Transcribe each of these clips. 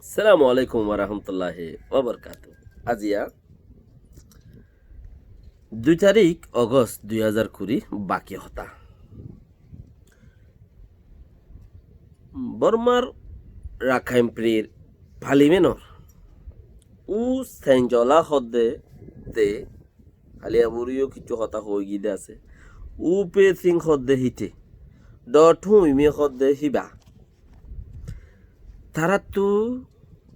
আসসালামু আলাইকুম ওরহমতুল্লাহি ওবরকাতু। আজিয়া 2 তারিখ অগস্ট 2020 বাকি হতা বর্মার রাখাইমপ্রির পার্লিমেন্টর উ সেঞ্জলা হদে তে হালিয়া বুড়িও কিছু হতা হয়ে গিয়ে আছে উ পে সিং হদে হিতে ডঠু ইমে হদে হিবা তারা তো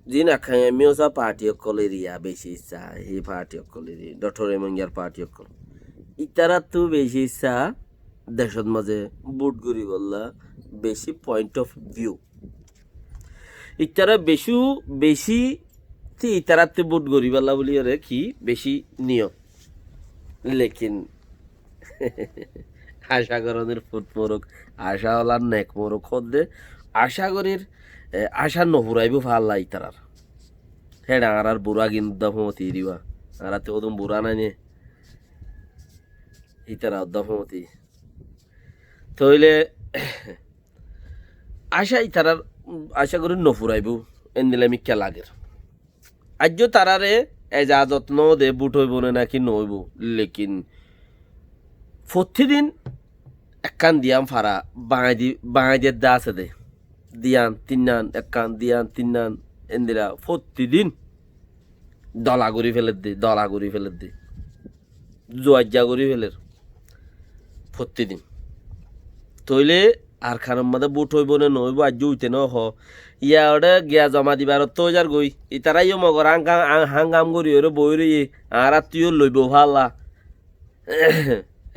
যিন আখাই মিওসা পার্টি অকলেরিয়া বেশি ইচ্ছা হি পার্টি অকলেরি ডঠরে মঙ্গিয়ার পার্টি অকল ইতারা তো বেশি ইচ্ছা দেশত মাঝে বুট গুড়ি বললা বেশি পয়েন্ট অফ ভিউ ইতারা বেশি ইতারাতে বুট গড়ি বললা বলি রে কি বেশি নিয়ম লেকিন আশাগরণের ফুট মোরক আশাওয়ালার নেক মোরক হদ্দে আশাগরের আশা নহুরাইব ফাল্লা ইতারার হ্যাঁ আর বুড়া কিন্তু দফমতি দিবা আর ওদম বুড়া নাই নে ইতারা দফমতি তইলে আশা ইতারার আশা করি নফুরাইব এনদিলে মিক্কা লাগের আজ্য তারারে এজাজত ন দে বুট হইব নাকি নইব লেকিন প্রতিদিন একখান দিয়াম ফারা বাঙাইদের দা আছে দে দিয়ান তিনান একখান দিয়ান তিনান এন্দিরা প্রতিদিন দলা করি ফেলে দে জোয়াজ্জা করি ফেলের প্রতিদিন তইলে আর খানের মধ্যে বুট হইব না নইব আজ উইতে ন হ ইয়া ওটা গিয়া জমা দিবার তো যার গই ইতারাইও মগর হাঙ্গাম করি ওরে বই রে আর তুইও লইব ভাল্লা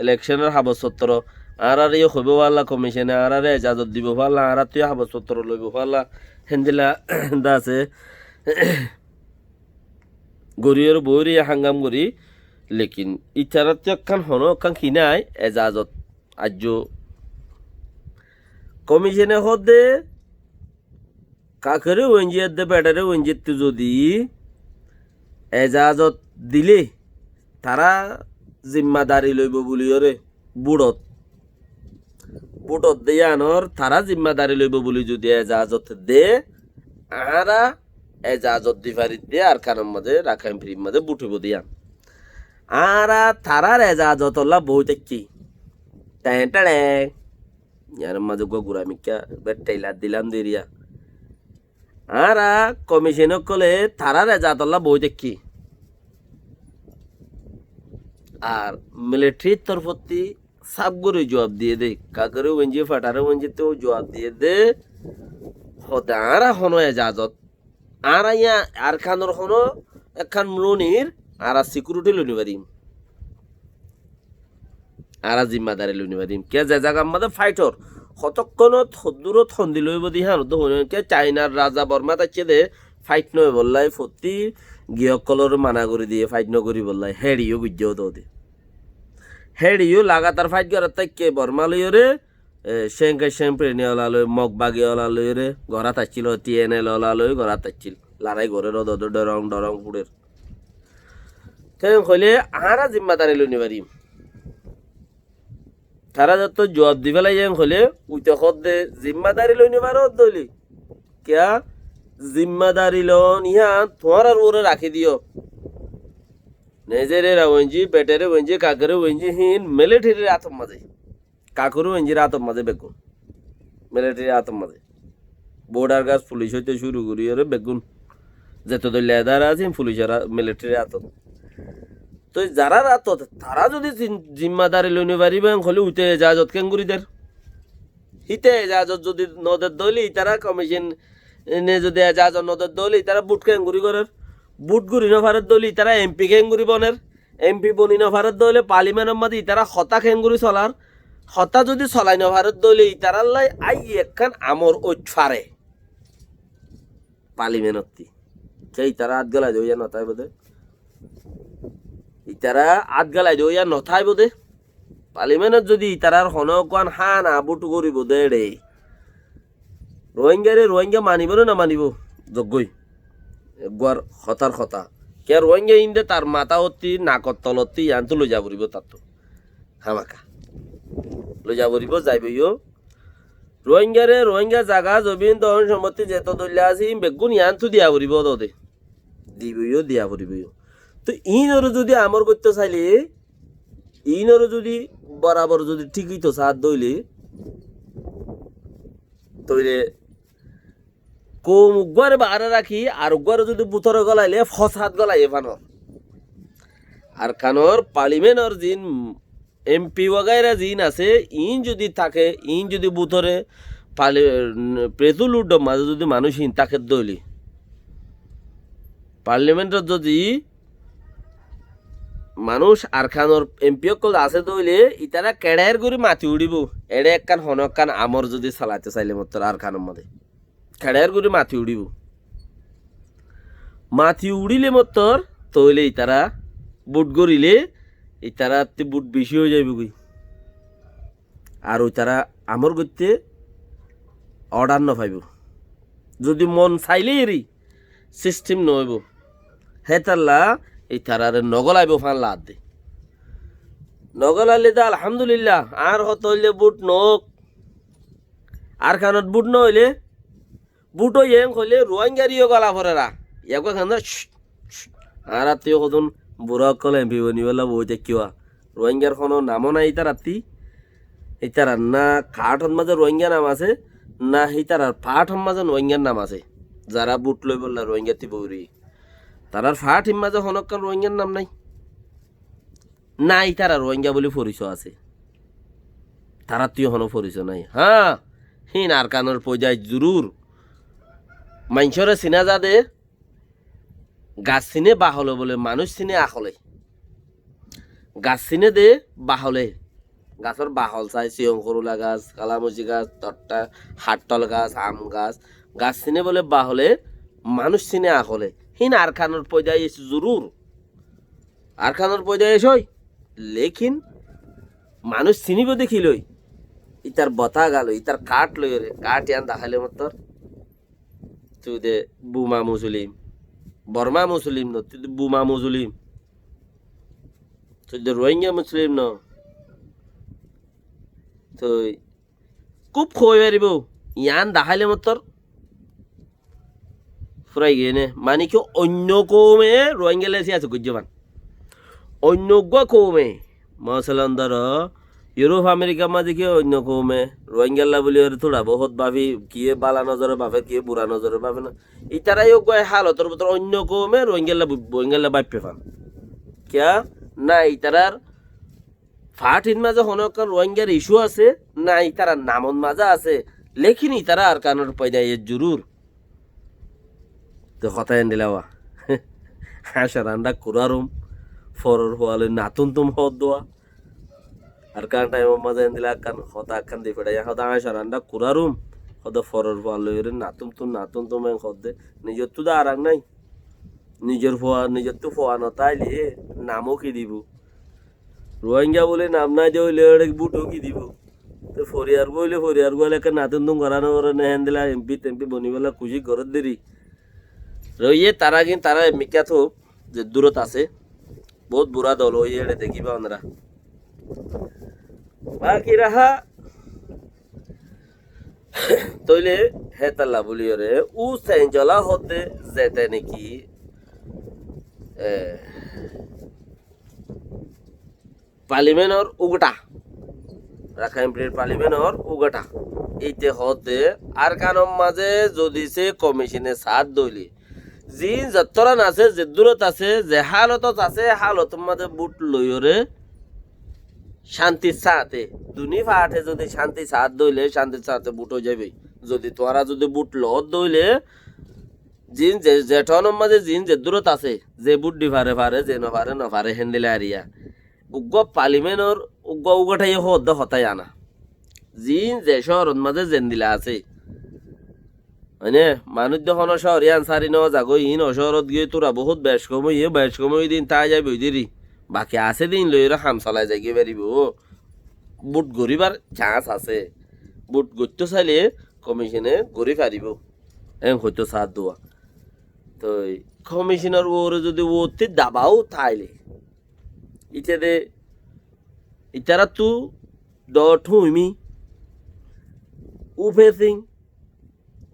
ইলেকশনের হাবসত্তর আর ইয়ে হইব ভাল্লা কমিশনে আর এজাজত দিব ভাল্লা আর তুই হাবসত্তর লইব ভাল্লা হেন্দিলা দাসে গরিয়ের বই রে হাঙ্গাম করি লেকিন ইতারা তো একখান হন একখান খিনাই এজাজত আজ কমিশনে হদে কাকেরে ওয়েঞ্জিয়ার দে ব্যাটারে ওয়েঞ্জিতে যদি এজাজত দিলে তারা জিম্মাদারি লইব বলি ওরে বুড়ত দিয়ে আনর তারা জিম্মাদারি লইব বলি যদি এজাজত দে আরা এজাজত দিফারিত দিয়ে আর কানের মধ্যে রাখাইম ফ্রির মধ্যে বুটিব দিয়া আরা তারার এজাজত বই দেখি টাঁ ইয়ার মাঝে গুড়া মিকা টেইলার দিলাম দেরিয়া আরা কমিশন কলে তারার এজাতল্লা বই দেখি আর মিলিটারির তরফতি সাবগুড়ি জবাব দিয়ে দে কাকরে ওঞ্জি ফাটারে ওঞ্জিতেও জবাব দিয়ে দে হতে আরা হনো এজাজত আর ইয়া আর খানোর হনো একখান মরনির আর সিকিউরিটি লইনি পারিম আর জিম্মাদারি লইনি পারিম কে যে জায়গা আমাদের ফাইটর কতক্ষণত দূরত সন্ধি লইব দি হানো তো কে চাইনার রাজা বর্মা তাচ্ছে দে ফাইট নয় বললাই ফতি গৃহকলর মানা করে দিয়ে ফাইট নকরি বললাই হেডিও বুঝেও তো দে হেডিও লাগাতার ফাইট করার তাই কে বর্মা লই রে শ্যাম্পেনি ওলা লই মগ বাগি ওলা লই রে ঘরা তাচ্ছিল TNL ওলা লই ঘরা তাচ্ছিল লড়াই করে ডরং পুড়ের তেন হইলে আহারা জিম্মাদারি লইনি পারিম তারা যত জবাব দি ফেলাই হলে উইতে দে জিম্মাদারি লইনি পারো দলি কিয়া জিম্মাদারি লন ইহা তোমার আর ওরে রাখি দিও নিজেরে ওঞ্জি পেটেরে ওঞ্জি কাকরে ওঞ্জি হিন মিলিটারির আতম মাঝে কাকুরু ওঞ্জির আতম মাঝে বেগুন মিলিটারির আতম মাঝে বর্ডার গাছ পুলিশ হইতে শুরু করি ওরে বেগুন যেত তো লেদার আছে পুলিশের মিলিটারির আতম তো যারা রাত তারা যদি জিম্মাদারি লইনি পারিবেন হলে উইতে এজাজত কেঙ্গুরিদের হিতে এজাজত যদি নদের দলি তারা কমিশন যদি এজাজত নদের দলি তারা বুট কেঙ্গুরি করের বুট গুড়ি নভারের দলি তারা MP কেঙ্গুরি বনের MP বনি নভারের দলে পার্লিমেন্টের মধ্যে তারা হতা কেঙ্গুরি চলার হতা যদি চলাই নভারের দলি তারার লাই আই একখান আমর ওইফারে পার্লিমেন্টতি সেই তারা আট গেলা দইয়া নতাই বোধে ইতারা আট গেলাই দইয়া নথাই বোধে পার্লিমেন্টত যদি ইতারার হনকান হান আবুটু করিব দে রে রোহিঙ্গা মানিব না মানিব যজ্ঞই একবার হতার কথা কে রোহিঙ্গা ইন্দে তার মাথা অতি নাকত তলতি আনতো লই যাব তার তো হামাকা লই যাব যাইবইও রোহিঙ্গা জাগা জমিন দহন সম্পত্তি যেত দলিয়া আছে বেগুন ইয়ান তো দিয়া পড়িব দে দিবইও দিয়া পড়িবইও তো ইনর যদি আমর করতে চাইলে ইনর যদি বরাবর যদি ঠিকই তো সাথ দইলে তইলে কম উগ্গরে বাহারে রাখি আর উগ্গরে যদি বুতরে গলাইলে ফসাদ গলাই এফানোর আর কানোর পার্লিমেন্টর জিন এমপি ওগাইরা জিন আছে ইন যদি থাকে ইন যদি বুতরে প্রেতুলুড মাঝে যদি মানুষ ইন তাকে দইলি পার্লিমেন্টত যদি মানুষ আর খানোর এমপি অকল আছে দইলে ইতারা কেড়াইয়ের করে মাতি উড়িব এড়ে একখান হনকান আমর যদি চালাইতে চাইলে মতো আর খানোর মধ্যে খেড়াইয়ের করে মাতি উড়িলে মতর তইলে ইতারা বুট গড়িলে ইতারা বুট বেশি হয়ে যাইব গই আর ওই তারা আমর করতে অর্ডার ন পাইব যদি মন চাইলে এরি সিস্টেম নহইব হেতাল্লা এই তারারে নগলাইব ফান লাদ দে নগলাইলে দা আলহামদুলিল্লাহ আর হত হইলে বুট নক আর খানত বুট নহইলে বুট এং হইলে রোহিঙ্গারিও গলা ভরেরা ইয়াকে খান আর আত্মীয় কদন বুড়া কল এমপি বনিবেলা বই দেখিবা রোহিঙ্গার কোনো নামও নাই ইতার আত্মি ইতার না কাঠন মাঝে রোহিঙ্গা নাম আছে না ইতার ফাঠন মাঝে রোহিঙ্গার নাম আছে যারা বুট লই বললা রোহিঙ্গাতি বৌরি তারার ফাট হিম্মাজে হনকান রোহিঙ্গার নাম নাই নাই তারা রোহিঙ্গা বলে পরিচয় আছে তারা তুই হন পরিচয় নাই হ্যাঁ হিন আর কানোর পর্যায় জরুর মানুষরে চিনা যা দে গাছ চিনে বাহলে বলে মানুষ চিনে আখলে গাছ চিনে দে বাহলে গাছের বাহল চাই চিয়ং সরুলা গাছ কালামুচি গাছ তট্টা হাটতল গাছ আম গাছ গাছ চিনে বলে বাহলে মানুষ চিনে আখলে হিন আর খানোর পর্যায়ে এসে জরুর আর খানোর পর্যায়ে এসই লেকিন মানুষ চিনিব দেখিলই ইতার বতা গাল ইতার কাঠ লই রে কাঠ ইয়ান দেখালে মতর তুই দে বুমা মুসলিম বর্মা মুসলিম ন তুই বুমা মুসলিম তুই দে রোহিঙ্গা মুসলিম ন তুই খুব খই পারিব ইয়ান দেখালে মতর ফুরাই গিয়ে নে মানে কি অন্য কৌমে রোহিঙ্গা লেসি আছে গুজ্জমান অন্য কৌমে মশলান ধর ইউরোপ আমেরিকা মাঝে কি অন্য কৌমে রোহিঙ্গাল্লা বলি থোড়া বহুত ভাবি কিয়ে বালা নজরে ভাবে কিয়ে বুড়া নজরে ভাবে না ইতারাই গয় হালতর ভিতর অন্য কৌমে রোহিঙ্গাল্লা বাপ্যে পান কিয়া না ইতারার ফাটিন মাঝে হনকান রোহিঙ্গার ইস্যু আছে না ইতারার নামন মাজা আছে লেখিন ইতারা আর কানোর পয়দা এর জরুর তো কথা এন দিলাওয়া হাসা রান্না কুরারুম ফরর হওয়ালে নাতুন তুম হদ দোয়া আর কান টাইম মাঝে এন দিলা কান হতা কান দি ফেড়াই হতা হাসা রান্না কুরারুম হদ ফরর হওয়ালে নাতুন তুম এন হদ দে নিজের তো দা আরাম নাই নিজের তো ফোয়া নতাইলে নামও কি দিব রোহিঙ্গা বলে নাম নাই দিয়ে বুটও কি দিব তো ফরিয়ার বইলে একটা নাতুন তুম করানো করে নেহেন দিলা এমপি টেমপি বনিবেলা খুশি ঘরের দেরি রইয়ে তারা কিন্তু তারা মিকা তো যে দূরত আছে বহুত বুড়া দল ওই এড়ে দেখিবা ওনারা বাকি রাহা তইলে হেতাল্লা বলিওরে উ সেঞ্জলা হতে যেতে নাকি পার্লিমেন্টর উগটা রাখাইনপুরের পার্লিমেন্টর উগটা এইতে হতে আর কানম মাঝে যদি সে কমিশনে সাথ দইলি জি যতরান আছে যে দূরত আছে যে হালতত আছে হালত মাঝে বুট লইরে শান্তির সাথে দুনি ফাটে যদি শান্তি সাথ দইলে শান্তির সাথে বুট হয়ে যাবে যদি তোরা যদি বুট লত দইলে জিন যে জেঠনের মাঝে জিন যে দূরত আছে যে বুট ফারে যে নফারে হেন্দিলে আরিয়া উগ্র পার্লিমেন্টর উগঠাই হতাই আনা জিন যে শহরের মাঝে জেন দিলা আছে মানে মানুষ যখন শহরে আনসারি নেওয়া যাগো ইন অশহরত গিয়ে তোরা বহুত বেশ কমই দিন তাই যাই বই দিরি বাকি আছে দিন লইরা হাম চালাই যাই গিয়ে বেরিব বুট গরিবার চান্স আছে বুট গড়তে চাইলে কমিশনে গড়ি পারিব এম হয়তো সাথ দেওয়া তো কমিশনের ওরে যদি ওতে দাবাও তাইলে ইত্যাদি ইতারা তু ডঠুমি ফেসিং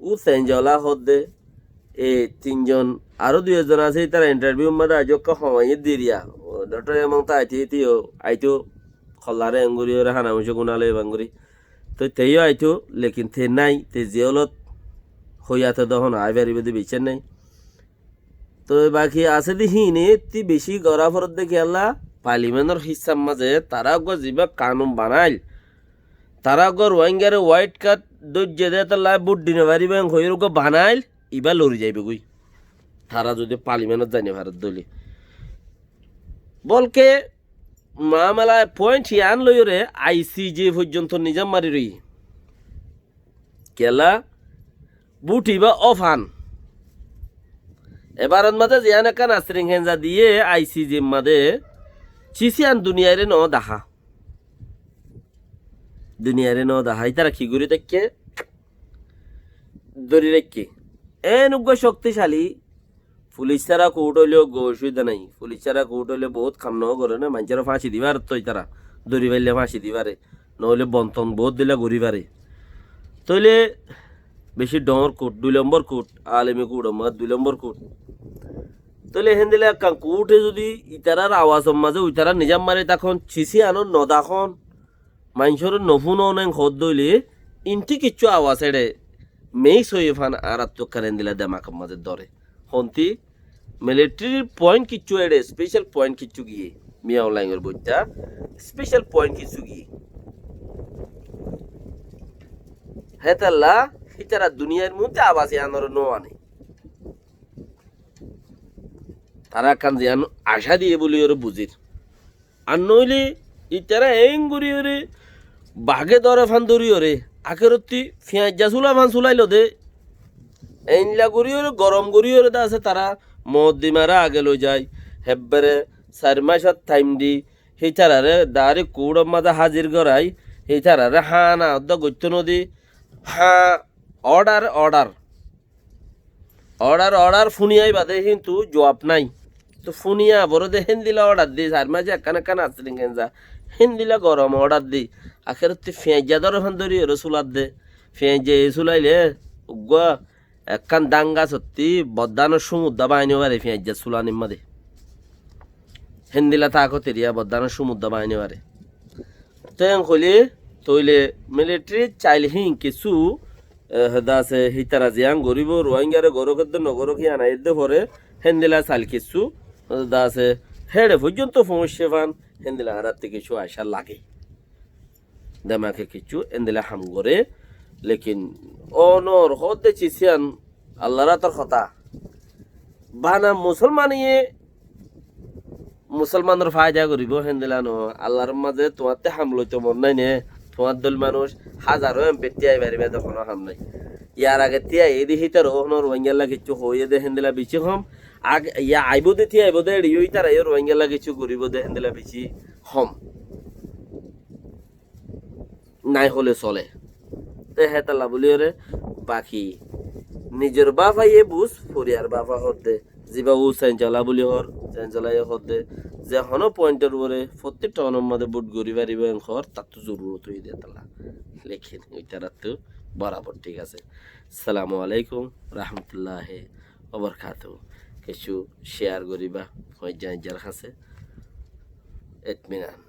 ও সেঞ্জলা হদ্দে এই তিনজন আরো দুইজন আছে তারা ইন্টারভিউ মধ্যে আজকে সময় দিরিয়া ডক্টর এমন তা আইতো খল্লারে এঙ্গুরি ওরা হানামুশো গুনালে বাঙ্গুরি তো তেইও আইতো লেকিন থে নাই তে জিওলত হইয়াতে দহন আই বাড়িবে দি বেচেন নাই তো বাকি আছে দি হিনে তি বেশি গড়া ফরত দেখি আল্লাহ পার্লিমেন্টর হিসাব মাঝে তারা যিবা কানুন বানাইল তারা রোহিঙ্গারে হোয়াইট কার্ড দৈর্য দে তার বুট দিনে পারিবে হইর বানাইল ইবা লড়ি যাইবে গুই তারা যদি পার্লিমেন্টত জানি ভারত দলি বলকে মামলা পয়েন্ট ইয়ান লইরে আইসিজে পর্যন্ত নিজাম মারি রই কেলা বুটিবা অফান এবারত মাঝে জিয়ান একান আশ্রিং হেঞ্জা দিয়ে আইসিজে মাঝে চিসিয়ান দুনিয়ারে ন দেখা দুনিয়ারে ন দেখা তারা কি করি দেখে ধরি রেখে এনুগ্য শক্তিশালী পুলিশ ছাড়া কোর্ট হইলেও অসুবিধা নাই পুলিশ ছাড়া কোর্ট হইলে বহুত কাম ন করে না মানুষেরা ফাঁসি দিবার তৈ তারা দড়ি পাইলে ফাঁসি দিবারে নহলে বন্তন বহুত দিলে ঘুরি পারে তইলে বেশি ডর কোর্ট 2 নম্বর কোর্ট আলেমে কোর্ট আমার 2 নম্বর কোর্ট তইলে হেন দিলে কোর্টে যদি ইতারার আওয়াজ মাঝে ইতারা নিজাম মারে তখন চিসি আনো নদাখন মানুষের নফুন অনেক হদ দইলে ইনটি কিচ্ছু আওয়াজ এড়ে মেই সইফান আর আত্মকারেন দিলা দেমাক মাঝে ধরে হন্তি মিলিটারির পয়েন্ট কিচ্ছু এড়ে স্পেশাল পয়েন্ট কিচ্ছু গিয়ে মিয়া অনলাইনের বইটা স্পেশাল পয়েন্ট কিচ্ছু গিয়ে হেতাল্লা ইতারা দুনিয়ার মধ্যে আবাসে আনার নো আনে তারা কান যে আশা দিয়ে বলি ওরা বুঝির আর নইলে ইতারা এঙ্গুরি ওরে বাঘে দরে ফান দরি ওরে আখেরতি ফিয়াজা চুলা ফান চুলাইল দে এইনলা করি ওরে গরম করি ওরে দা আছে তারা মদ দি মারা আগে লই যায় হেব্বারে 4 মাসত টাইম দি সেই তারারে দাঁড়ে কুড়ম মাঝে হাজির করাই সেই তারারে হা না অর্ধ গত্য নদী হা অর্ডার অর্ডার অর্ডার অর্ডার ফুনিয়াই বাদে কিন্তু জবাব নাই তো ফুনিয়া বড় দে হিন্দিলা অর্ডার দি 4 মাসে একান আসরিং গেঞ্জা হিন্দিলা গরম অর্ডার দি আখের ফেঁজা ধরে ফান ধরি রসুলার দে ফেঁজে চুলাইলে উগুয়া একান দাঙ্গা সত্যি বদানোর সমুদ্র বাহিনী পারে ফেঁজা চুলানির মাঝে হিন্দিলা তাকো তেরিয়া বদানোর সমুদ্র বাহিনী পারে তেন কইলে তইলে মিলিটারি চাইলে হিং কিছু দাসে হিতারা জিয়াং গরিব রোহিঙ্গারে গরকদ্দ নগরকি আনাইতে পরে হিন্দিলা চাল কিছু দাসে হেড়ে পর্যন্ত সমস্যা পান হিন্দিলা হারাতে কিছু আশা লাগে দেমাকে কিছু এন্দিলা হাম করে লেকিন অনর হতে চিসিয়ান আল্লাহর তার কথা বানা মুসলমানের ফায়দা করিব হেন্দিলা ন আল্লাহর মাঝে তোমাতে হাম লইতে মন নাই নে তোমার দল মানুষ হাজারো এমপি তিয়াই পারিবে তখন হাম নাই ইয়ার আগে তিয়াই এদি হিতার ওহনর রোহিঙ্গালা কিছু হইয়ে দে হেন্দিলা বেশি কম আগে ইয়া আইব দে তিয়াই আইব দে রিওই তার রোহিঙ্গালা কিছু করিব দে হেন্দিলা বেশি কম নাই হলে চলে তে হেতালা বলি রে বাকি নিজের বাবা ইয়ে বুঝ ফরিয়ার বাবা হতে যিবা ও সেঞ্চলা বুলি হর সেঞ্চলা হতে যে হন পয়েন্টের উপরে প্রত্যেকটা অনুমাদে বুট গড়ি পারিব হর তার তো জরুরত হয়ে দিয়ে তালা লেখিন ওইটার তো বরাবর ঠিক আছে। আসসালামু আলাইকুম রহমতুল্লাহ ওবরকাতু কিছু শেয়ার করিবা হয়ে যায় যার কাছে এতমিনান।